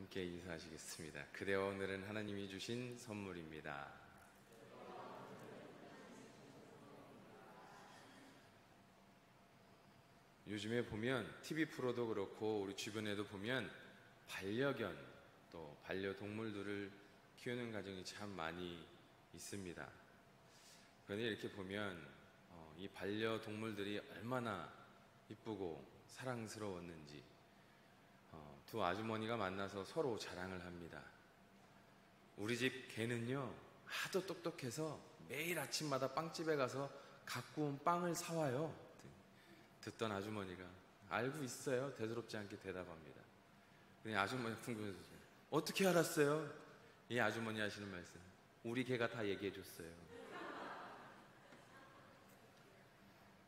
함께 인사하시겠습니다. 그대와 오늘은 하나님이 주신 선물입니다. 요즘에 보면 TV 프로도 그렇고 우리 주변에도 보면 반려견 또 반려동물들을 키우는 가정이 참 많이 있습니다. 그런데 이렇게 보면 이 반려동물들이 얼마나 이쁘고 사랑스러웠는지 두 아주머니가 만나서 서로 자랑을 합니다. 우리 집 개는요 하도 똑똑해서 매일 아침마다 빵집에 가서 갖고 온 빵을 사와요. 듣던 아주머니가 알고 있어요. 대수롭지 않게 대답합니다. 그냥 아주머니가 궁금해서 어떻게 알았어요? 이 아주머니 하시는 말씀, 우리 개가 다 얘기해 줬어요.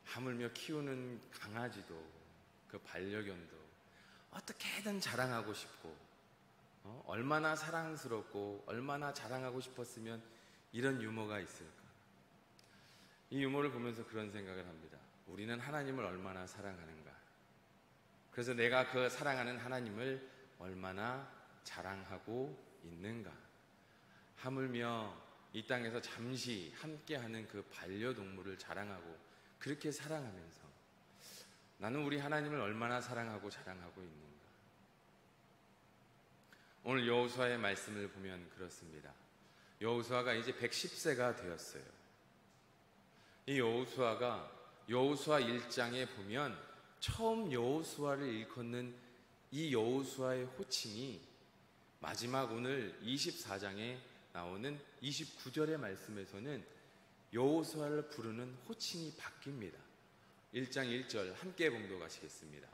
하물며 키우는 강아지도 그 반려견도 어떻게든 자랑하고 싶고 얼마나 사랑스럽고 얼마나 자랑하고 싶었으면 이런 유머가 있을까. 이 유머를 보면서 그런 생각을 합니다. 우리는 하나님을 얼마나 사랑하는가. 그래서 내가 그 사랑하는 하나님을 얼마나 자랑하고 있는가. 하물며 이 땅에서 잠시 함께하는 그 반려동물을 자랑하고 그렇게 사랑하면서 나는 우리 하나님을 얼마나 사랑하고 자랑하고 있는가. 오늘 여호수아의 말씀을 보면 그렇습니다. 여호수아가 이제 110세가 되었어요. 이 여호수아가 여호수아 1장에 보면 처음 여호수아를 일컫는 이 여호수아의 호칭이 마지막 오늘 24장에 나오는 29절의 말씀에서는 여호수아를 부르는 호칭이 바뀝니다. 1장 1절 함께 봉독하시겠습니다.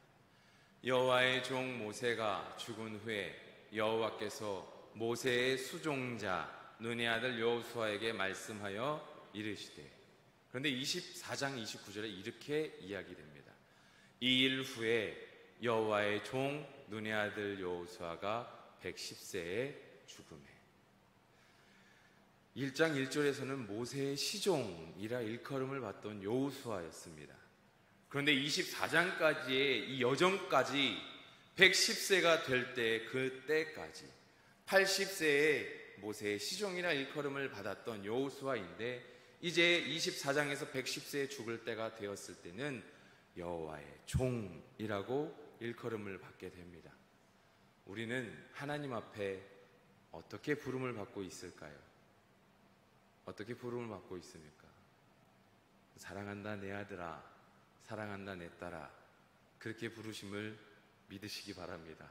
여호와의 종 모세가 죽은 후에 여호와께서 모세의 수종자 눈의 아들 여호수아에게 말씀하여 이르시되. 그런데 24장 29절에 이렇게 이야기됩니다. 이 일 후에 여호와의 종 눈의 아들 여호수아가 110세에 죽음에. 1장 1절에서는 모세의 시종이라 일컬음을 받던 여호수아였습니다. 그런데 24장까지의 이 여정까지 110세가 될 때 그때까지 80세에 모세의 시종이라 일컬음을 받았던 여호수아인데 이제 24장에서 110세에 죽을 때가 되었을 때는 여호와의 종이라고 일컬음을 받게 됩니다. 우리는 하나님 앞에 어떻게 부름을 받고 있을까요? 어떻게 부름을 받고 있습니까? 사랑한다 내 아들아, 사랑한다 내 딸아, 그렇게 부르심을 믿으시기 바랍니다.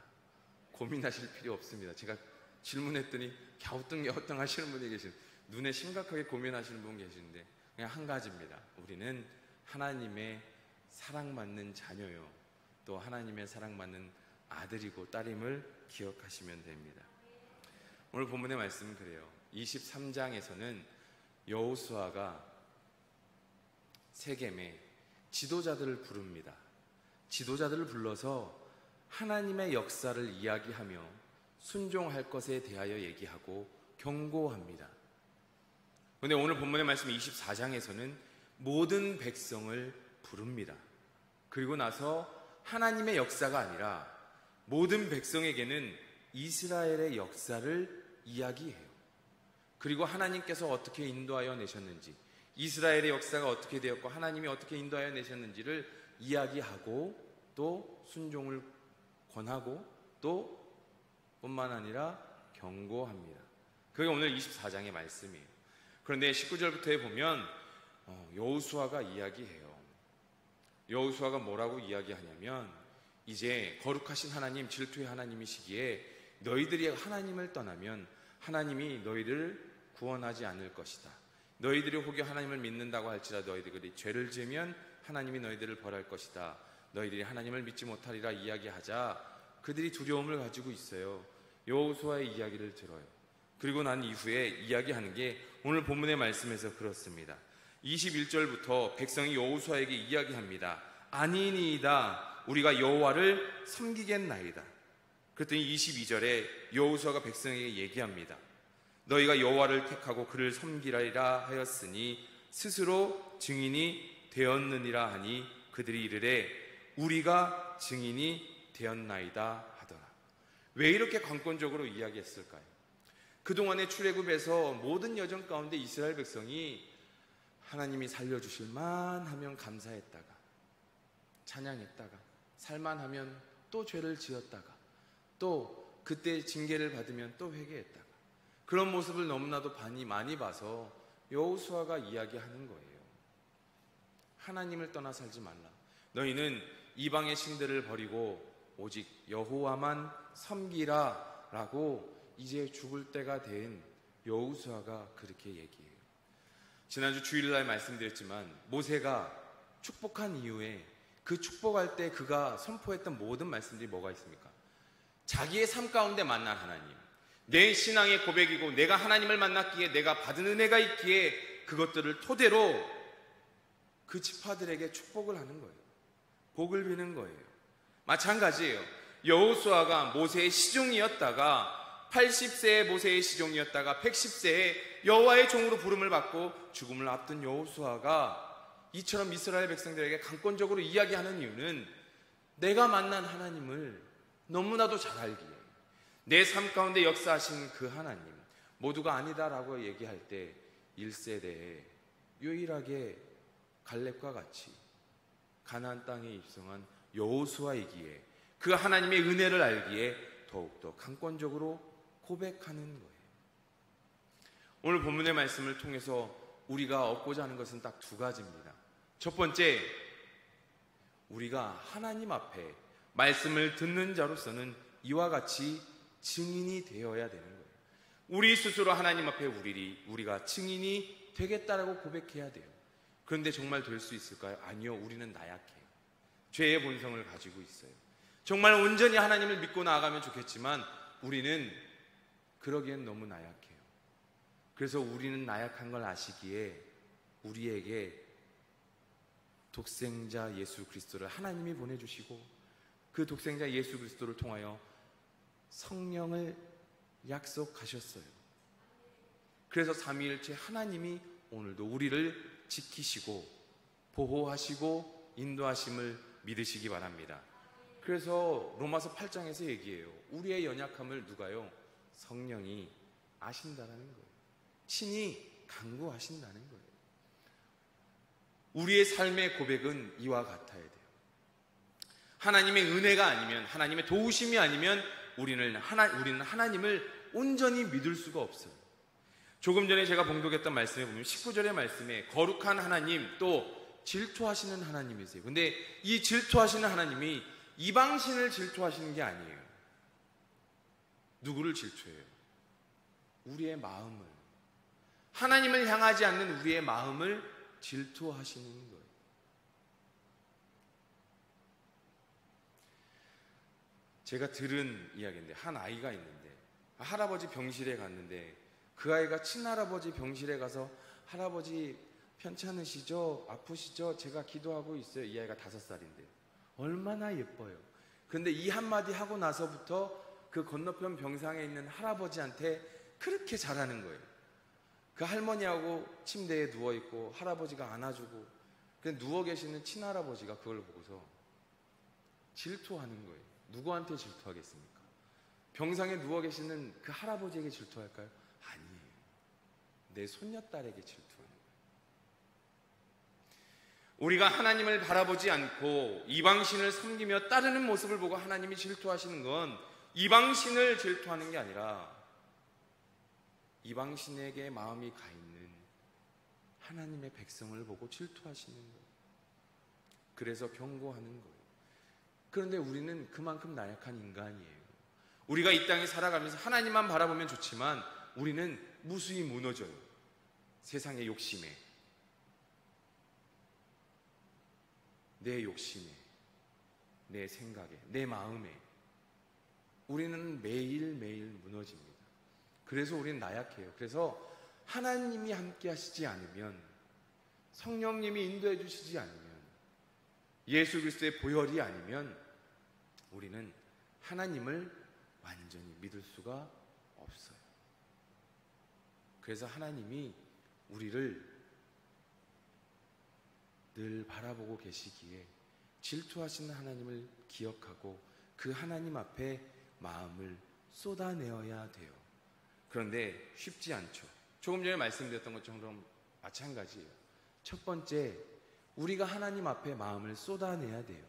고민하실 필요 없습니다. 제가 질문했더니 갸우뚱갸우뚱 하시는 분이 계시는데, 눈에 심각하게 고민하시는 분 계시는데 그냥 한 가지입니다. 우리는 하나님의 사랑받는 자녀요, 또 하나님의 사랑받는 아들이고 딸임을 기억하시면 됩니다. 오늘 본문의 말씀은 그래요. 23장에서는 여호수아가 세겜에 지도자들을 부릅니다. 지도자들을 불러서 하나님의 역사를 이야기하며 순종할 것에 대하여 얘기하고 경고합니다. 그런데 오늘 본문의 말씀 24장에서는 모든 백성을 부릅니다. 그리고 나서 하나님의 역사가 아니라 모든 백성에게는 이스라엘의 역사를 이야기해요. 그리고 하나님께서 어떻게 인도하여 내셨는지, 이스라엘의 역사가 어떻게 되었고 하나님이 어떻게 인도하여 내셨는지를 이야기하고 또 순종을 권하고 또 뿐만 아니라 경고합니다. 그게 오늘 24장의 말씀이에요. 그런데 19절부터에 보면 여호수아가 이야기해요. 여호수아가 뭐라고 이야기하냐면, 이제 거룩하신 하나님, 질투의 하나님이시기에 너희들이 하나님을 떠나면 하나님이 너희를 구원하지 않을 것이다. 너희들이 혹여 하나님을 믿는다고 할지라도 너희들이 죄를 지으면 하나님이 너희들을 벌할 것이다. 너희들이 하나님을 믿지 못하리라 이야기하자 그들이 두려움을 가지고 있어요. 여호수아의 이야기를 들어요. 그리고 난 이후에 이야기하는 게 오늘 본문의 말씀에서 그렇습니다. 21절부터 백성이 여호수아에게 이야기합니다. 아니니이다, 우리가 여호와를 섬기겠나이다. 그랬더니 22절에 여호수아가 백성에게 얘기합니다. 너희가 여호와를 택하고 그를 섬기리라 하였으니 스스로 증인이 되었느니라 하니 그들이 이르되 우리가 증인이 되었나이다 하더라. 왜 이렇게 관건적으로 이야기했을까요? 그동안의 출애굽에서 모든 여정 가운데 이스라엘 백성이 하나님이 살려주실 만하면 감사했다가, 찬양했다가, 살만하면 또 죄를 지었다가, 또 그때 징계를 받으면 또 회개했다가, 그런 모습을 너무나도 많이 봐서 여호수아가 이야기하는 거예요. 하나님을 떠나 살지 말라. 너희는 이방의 신들을 버리고 오직 여호와만 섬기라 라고 이제 죽을 때가 된 여호수아가 그렇게 얘기해요. 지난주 주일날 말씀드렸지만 모세가 축복한 이후에 그 축복할 때 그가 선포했던 모든 말씀들이 뭐가 있습니까? 자기의 삶 가운데 만난 하나님, 내 신앙의 고백이고 내가 하나님을 만났기에 내가 받은 은혜가 있기에 그것들을 토대로 그 지파들에게 축복을 하는 거예요. 복을 비는 거예요. 마찬가지예요. 여호수아가 모세의 시종이었다가 80세의 모세의 시종이었다가 110세에 여호와의 종으로 부름을 받고 죽음을 앞둔 여호수아가 이처럼 이스라엘 백성들에게 강권적으로 이야기하는 이유는 내가 만난 하나님을 너무나도 잘 알기에, 내 삶 가운데 역사하신 그 하나님, 모두가 아니다라고 얘기할 때 1세대에 유일하게 갈렙과 같이 가나안 땅에 입성한 여호수아이기에 그 하나님의 은혜를 알기에 더욱더 강권적으로 고백하는 거예요. 오늘 본문의 말씀을 통해서 우리가 얻고자 하는 것은 딱 두 가지입니다. 첫 번째, 우리가 하나님 앞에 말씀을 듣는 자로서는 이와 같이 증인이 되어야 되는 거예요. 우리 스스로 하나님 앞에 우리가 증인이 되겠다라고 고백해야 돼요. 그런데 정말 될 수 있을까요? 아니요. 우리는 나약해요. 죄의 본성을 가지고 있어요. 정말 온전히 하나님을 믿고 나아가면 좋겠지만 우리는 그러기엔 너무 나약해요. 그래서 우리는 나약한 걸 아시기에 우리에게 독생자 예수 그리스도를 하나님이 보내주시고 그 독생자 예수 그리스도를 통하여 성령을 약속하셨어요. 그래서 삼위일체 하나님이 오늘도 우리를 지키시고 보호하시고 인도하심을 믿으시기 바랍니다. 그래서 로마서 8장에서 얘기해요. 우리의 연약함을 누가요? 성령이 아신다는 거예요. 친히 간구하신다는 거예요. 우리의 삶의 고백은 이와 같아야 돼요. 하나님의 은혜가 아니면, 하나님의 도우심이 아니면 우리는 하나님을 온전히 믿을 수가 없어요. 조금 전에 제가 봉독했던 말씀에 보면 19절의 말씀에 거룩한 하나님, 또 질투하시는 하나님이세요. 근데 이 질투하시는 하나님이 이방신을 질투하시는 게 아니에요. 누구를 질투해요? 우리의 마음을, 하나님을 향하지 않는 우리의 마음을 질투하시는 거예요. 제가 들은 이야기인데, 한 아이가 있는데 할아버지 병실에 갔는데 그 아이가 친할아버지 병실에 가서 할아버지 편찮으시죠? 아프시죠? 제가 기도하고 있어요. 이 아이가 5살인데요. 얼마나 예뻐요. 근데 이 한마디 하고 나서부터 그 건너편 병상에 있는 할아버지한테 그렇게 잘하는 거예요. 그 할머니하고 침대에 누워있고 할아버지가 안아주고, 누워 계시는 친할아버지가 그걸 보고서 질투하는 거예요. 누구한테 질투하겠습니까? 병상에 누워 계시는 그 할아버지에게 질투할까요? 아니에요. 내 손녀딸에게 질투하는 거예요. 우리가 하나님을 바라보지 않고 이방신을 섬기며 따르는 모습을 보고 하나님이 질투하시는 건 이방신을 질투하는 게 아니라 이방신에게 마음이 가 있는 하나님의 백성을 보고 질투하시는 거예요. 그래서 경고하는 거예요. 그런데 우리는 그만큼 나약한 인간이에요. 우리가 이 땅에 살아가면서 하나님만 바라보면 좋지만 우리는 무수히 무너져요. 세상의 욕심에, 내 욕심에, 내 생각에, 내 마음에 우리는 매일매일 무너집니다. 그래서 우리는 나약해요. 그래서 하나님이 함께 하시지 않으면, 성령님이 인도해 주시지 않으면, 예수 그리스도의 보혈이 아니면 우리는 하나님을 완전히 믿을 수가 없어요. 그래서 하나님이 우리를 늘 바라보고 계시기에 질투하시는 하나님을 기억하고 그 하나님 앞에 마음을 쏟아내어야 돼요. 그런데 쉽지 않죠. 조금 전에 말씀드렸던 것처럼 마찬가지예요. 첫 번째, 우리가 하나님 앞에 마음을 쏟아내야 돼요.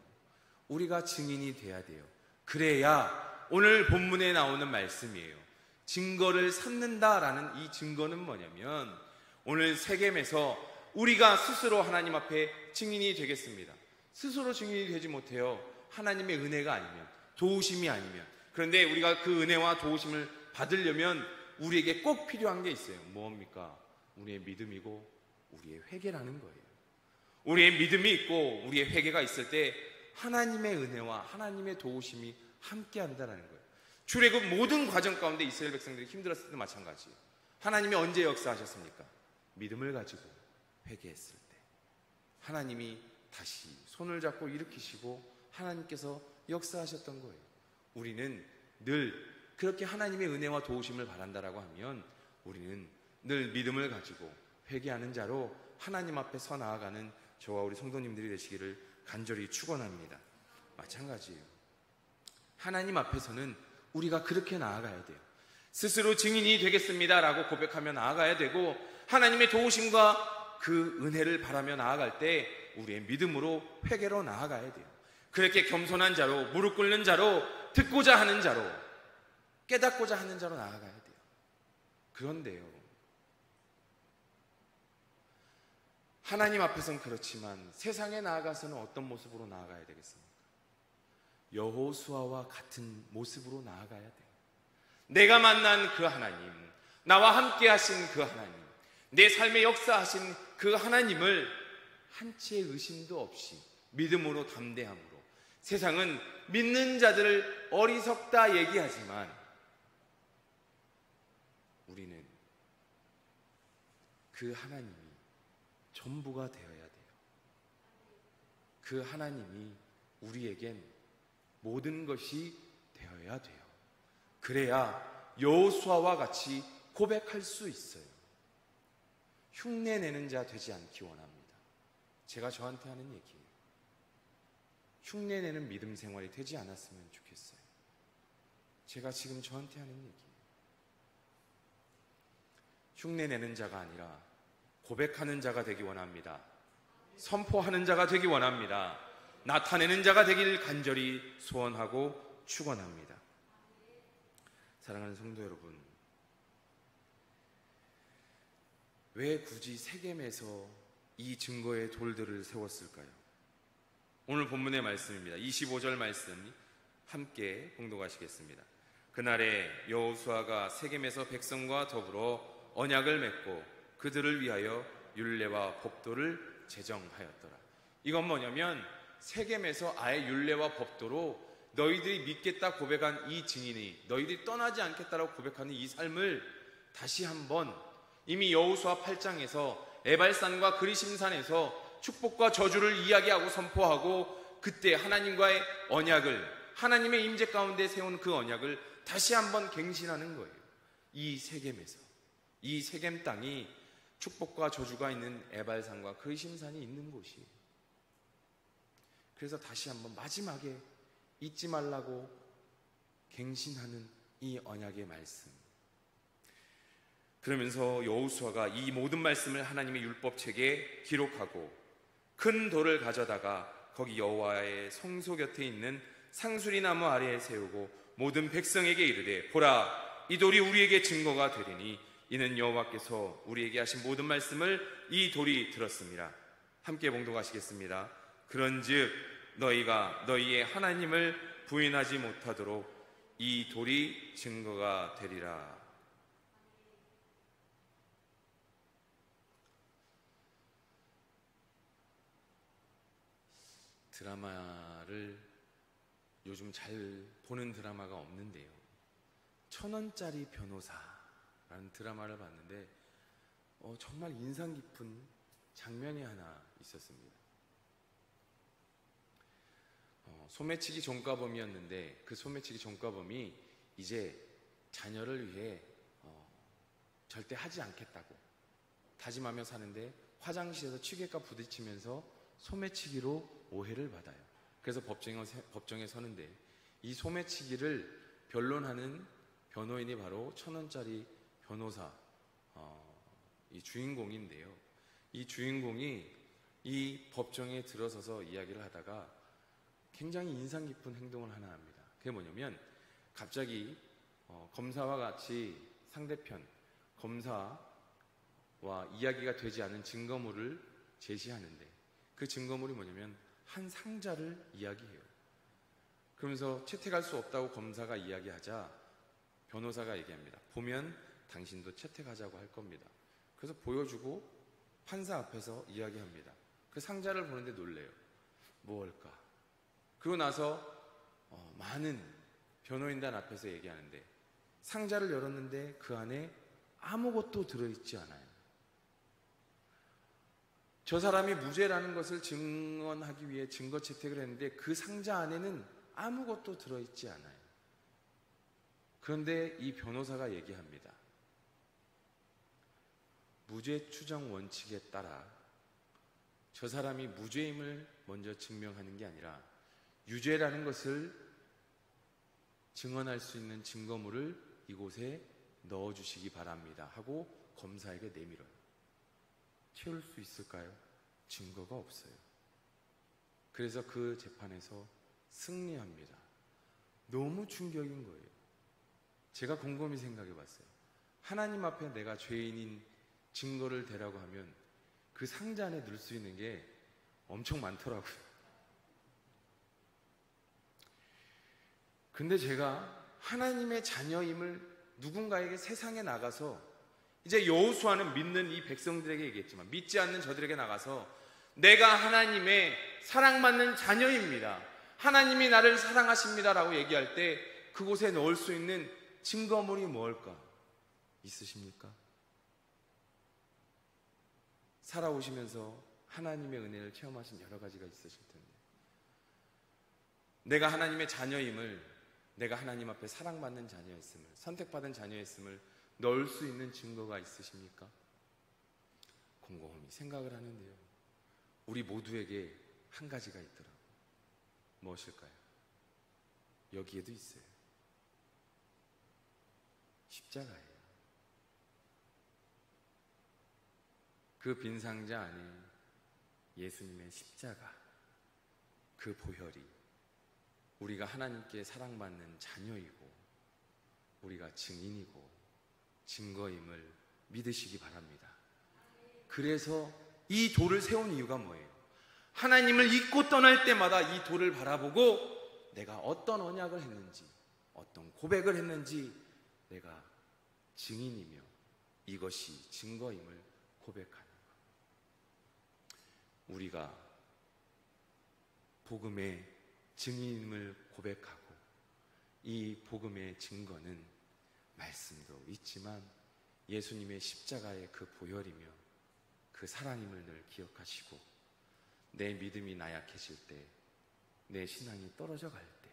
우리가 증인이 돼야 돼요. 그래야 오늘 본문에 나오는 말씀이에요. 증거를 삼는다라는 이 증거는 뭐냐면 오늘 세겜에서 우리가 스스로 하나님 앞에 증인이 되겠습니다. 스스로 증인이 되지 못해요. 하나님의 은혜가 아니면, 도우심이 아니면. 그런데 우리가 그 은혜와 도우심을 받으려면 우리에게 꼭 필요한 게 있어요. 뭡니까? 우리의 믿음이고 우리의 회개라는 거예요. 우리의 믿음이 있고 우리의 회개가 있을 때 하나님의 은혜와 하나님의 도우심이 함께 한다는 거예요. 출애굽 모든 과정 가운데 이스라엘 백성들이 힘들었을 때도 마찬가지예요. 하나님이 언제 역사하셨습니까? 믿음을 가지고 회개했을 때. 하나님이 다시 손을 잡고 일으키시고 하나님께서 역사하셨던 거예요. 우리는 늘 그렇게 하나님의 은혜와 도우심을 바란다라고 하면 우리는 늘 믿음을 가지고 회개하는 자로 하나님 앞에 서 나아가는 저와 우리 성도님들이 되시기를 간절히 축원합니다. 마찬가지예요. 하나님 앞에서는 우리가 그렇게 나아가야 돼요. 스스로 증인이 되겠습니다라고 고백하며 나아가야 되고 하나님의 도우심과 그 은혜를 바라며 나아갈 때 우리의 믿음으로 회개로 나아가야 돼요. 그렇게 겸손한 자로, 무릎 꿇는 자로, 듣고자 하는 자로, 깨닫고자 하는 자로 나아가야 돼요. 그런데요, 하나님 앞에서는 그렇지만 세상에 나아가서는 어떤 모습으로 나아가야 되겠습니까? 여호수아와 같은 모습으로 나아가야 돼요. 내가 만난 그 하나님, 나와 함께 하신 그 하나님, 내 삶에 역사하신 그 하나님을 한치의 의심도 없이 믿음으로, 담대함으로. 세상은 믿는 자들을 어리석다 얘기하지만 우리는 그 하나님이 전부가 되어야 돼요. 그 하나님이 우리에겐 모든 것이 되어야 돼요. 그래야 여호수아와 같이 고백할 수 있어요. 흉내내는 자 되지 않기 원합니다. 제가 저한테 하는 얘기예요. 흉내내는 믿음 생활이 되지 않았으면 좋겠어요. 제가 지금 저한테 하는 얘기예요. 흉내내는 자가 아니라 고백하는 자가 되기 원합니다. 선포하는 자가 되기 원합니다. 나타내는 자가 되길 간절히 소원하고 축원합니다. 사랑하는 성도 여러분, 왜 굳이 세겜에서 이 증거의 돌들을 세웠을까요? 오늘 본문의 말씀입니다. 25절 말씀 함께 봉독하시겠습니다. 그날에 여호수아가 세겜에서 백성과 더불어 언약을 맺고 그들을 위하여 율례와 법도를 제정하였더라. 이건 뭐냐면 세겜에서 아예 율례와 법도로 너희들이 믿겠다 고백한 이 증인이, 너희들이 떠나지 않겠다라고 고백하는 이 삶을 다시 한번 이미 여호수아 8장에서 에발산과 그리심산에서 축복과 저주를 이야기하고 선포하고 그때 하나님과의 언약을, 하나님의 임재 가운데 세운 그 언약을 다시 한번 갱신하는 거예요. 이 세겜에서, 이 세겜 땅이 축복과 저주가 있는 에발산과 그리심산이 있는 곳이에요. 그래서 다시 한번 마지막에 잊지 말라고 갱신하는 이 언약의 말씀. 그러면서 여호수아가 이 모든 말씀을 하나님의 율법책에 기록하고 큰 돌을 가져다가 거기 여호와의 성소 곁에 있는 상수리 나무 아래에 세우고 모든 백성에게 이르되 보라, 이 돌이 우리에게 증거가 되리니 이는 여호와께서 우리에게 하신 모든 말씀을 이 돌이 들었습니다. 함께 봉독하시겠습니다. 그런즉 너희가 너희의 하나님을 부인하지 못하도록 이 돌이 증거가 되리라. 드라마를 요즘 잘 보는 드라마가 없는데요, 1000원짜리 변호사라는 드라마를 봤는데 정말 인상 깊은 장면이 하나 있었습니다. 소매치기 종가범이었는데 그 소매치기 종가범이 이제 자녀를 위해 절대 하지 않겠다고 다짐하며 사는데 화장실에서 취객과 부딪히면서 소매치기로 오해를 받아요. 그래서 법정에 서는데 이 소매치기를 변론하는 변호인이 바로 1,000원짜리 변호사, 이 주인공인데요. 이 주인공이 이 법정에 들어서서 이야기를 하다가 굉장히 인상 깊은 행동을 하나 합니다. 그게 뭐냐면 갑자기 검사와 같이 상대편 검사와 이야기가 되지 않은 증거물을 제시하는데 그 증거물이 뭐냐면 한 상자를 이야기해요. 그러면서 채택할 수 없다고 검사가 이야기하자 변호사가 얘기합니다. 보면 당신도 채택하자고 할 겁니다. 그래서 보여주고 판사 앞에서 이야기합니다. 그 상자를 보는데 놀래요. 뭘까? 그러고 나서 많은 변호인단 앞에서 얘기하는데 상자를 열었는데 그 안에 아무것도 들어있지 않아요. 저 사람이 무죄라는 것을 증언하기 위해 증거 채택을 했는데 그 상자 안에는 아무것도 들어있지 않아요. 그런데 이 변호사가 얘기합니다. 무죄 추정 원칙에 따라 저 사람이 무죄임을 먼저 증명하는 게 아니라 유죄라는 것을 증언할 수 있는 증거물을 이곳에 넣어주시기 바랍니다 하고 검사에게 내밀어요. 채울 수 있을까요? 증거가 없어요. 그래서 그 재판에서 승리합니다. 너무 충격인 거예요. 제가 곰곰이 생각해 봤어요. 하나님 앞에 내가 죄인인 증거를 대라고 하면 그 상자 안에 넣을 수 있는 게 엄청 많더라고요. 근데 제가 하나님의 자녀임을 누군가에게 세상에 나가서 이제 여호수아는 믿는 이 백성들에게 얘기했지만 믿지 않는 저들에게 나가서 내가 하나님의 사랑받는 자녀입니다. 하나님이 나를 사랑하십니다라고 얘기할 때 그곳에 넣을 수 있는 증거물이 뭘까? 있으십니까? 살아오시면서 하나님의 은혜를 체험하신 여러 가지가 있으실 텐데 내가 하나님의 자녀임을 내가 하나님 앞에 사랑받는 자녀였음을 선택받은 자녀였음을 넣을 수 있는 증거가 있으십니까? 곰곰이 생각을 하는데요. 우리 모두에게 한 가지가 있더라고요. 무엇일까요? 여기에도 있어요. 십자가예요. 그 빈 상자 안에 예수님의 십자가, 그 보혈이 우리가 하나님께 사랑받는 자녀이고 우리가 증인이고 증거임을 믿으시기 바랍니다. 그래서 이 돌을 세운 이유가 뭐예요? 하나님을 잊고 떠날 때마다 이 돌을 바라보고 내가 어떤 언약을 했는지 어떤 고백을 했는지 내가 증인이며 이것이 증거임을 고백하는 것. 우리가 복음의 증인임을 고백하고 이 복음의 증거는 말씀도 있지만 예수님의 십자가의 그 보혈이며 그 사랑임을 늘 기억하시고 내 믿음이 나약해질 때, 내 신앙이 떨어져 갈 때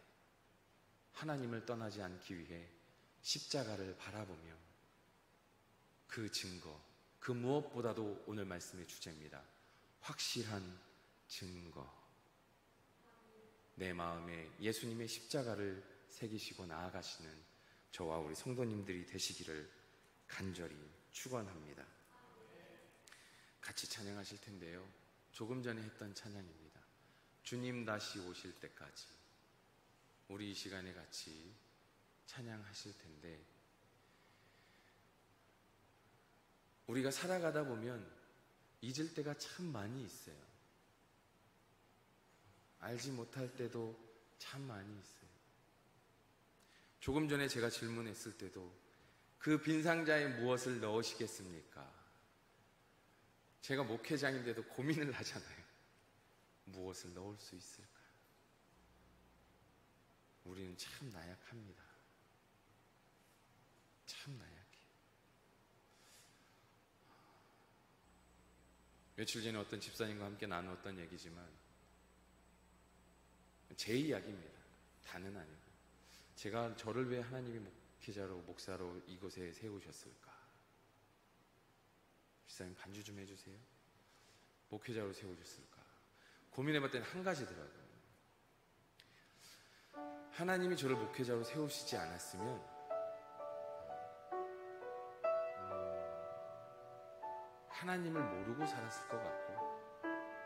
하나님을 떠나지 않기 위해 십자가를 바라보며 그 증거, 그 무엇보다도 오늘 말씀의 주제입니다. 확실한 증거. 내 마음에 예수님의 십자가를 새기시고 나아가시는 저와 우리 성도님들이 되시기를 간절히 축원합니다. 같이 찬양하실 텐데요. 조금 전에 했던 찬양입니다. 주님 다시 오실 때까지 우리 이 시간에 같이 찬양하실 텐데 우리가 살아가다 보면 잊을 때가 참 많이 있어요. 알지 못할 때도 참 많이 있어요. 조금 전에 제가 질문했을 때도 그 빈 상자에 무엇을 넣으시겠습니까? 제가 목회자인데도 고민을 하잖아요. 무엇을 넣을 수 있을까? 우리는 참 나약합니다. 참 나약해요. 며칠 전에 어떤 집사님과 함께 나누었던 얘기지만 제 이야기입니다. 다는 아니고 제가 저를 왜 하나님이 목회자로 목사로 이곳에 세우셨을까? 집사님 반주 좀 해주세요. 목회자로 세우셨을까? 고민해봤더니 한 가지더라고요. 하나님이 저를 목회자로 세우시지 않았으면 하나님을 모르고 살았을 것 같고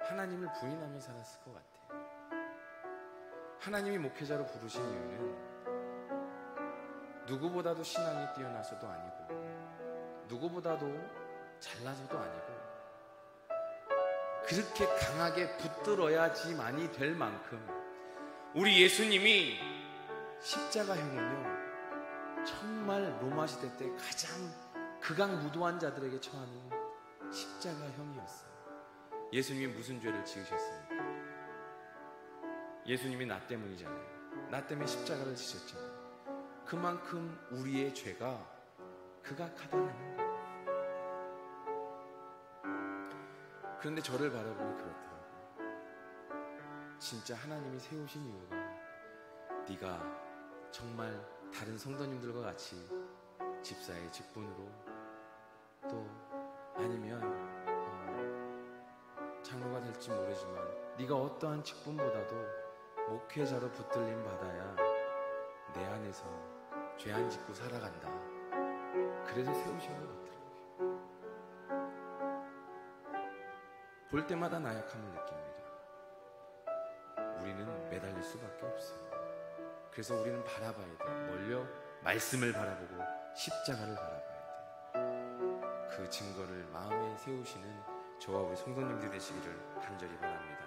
하나님을 부인하며 살았을 것 같아요. 하나님이 목회자로 부르신 이유는 누구보다도 신앙이 뛰어나서도 아니고 누구보다도 잘나서도 아니고 그렇게 강하게 붙들어야지만이 될 만큼 우리 예수님이 십자가형은요 정말 로마 시대 때 가장 극악무도한 자들에게 처하는 십자가형이었어요. 예수님이 무슨 죄를 지으셨습니까? 예수님이 나 때문이잖아요. 나 때문에 십자가를 지셨잖아요. 그만큼 우리의 죄가 극악하다는 거예요. 그런데 저를 바라보니 그렇더라고요. 진짜 하나님이 세우신 이유가 네가 정말 다른 성도님들과 같이 집사의 직분으로 또 아니면 장로가 될지 모르지만 네가 어떠한 직분보다도 목회자로 붙들림 받아야 내 안에서 죄 안 짓고 살아간다. 그래서 세우신 것 같더라고요. 볼 때마다 나약함을 느낍니다. 우리는 매달릴 수밖에 없어요. 그래서 우리는 바라봐야 돼요. 멀려 말씀을 바라보고 십자가를 바라봐야 돼요. 그 증거를 마음에 세우시는 저와 우리 성도님들 되시기를 간절히 바랍니다.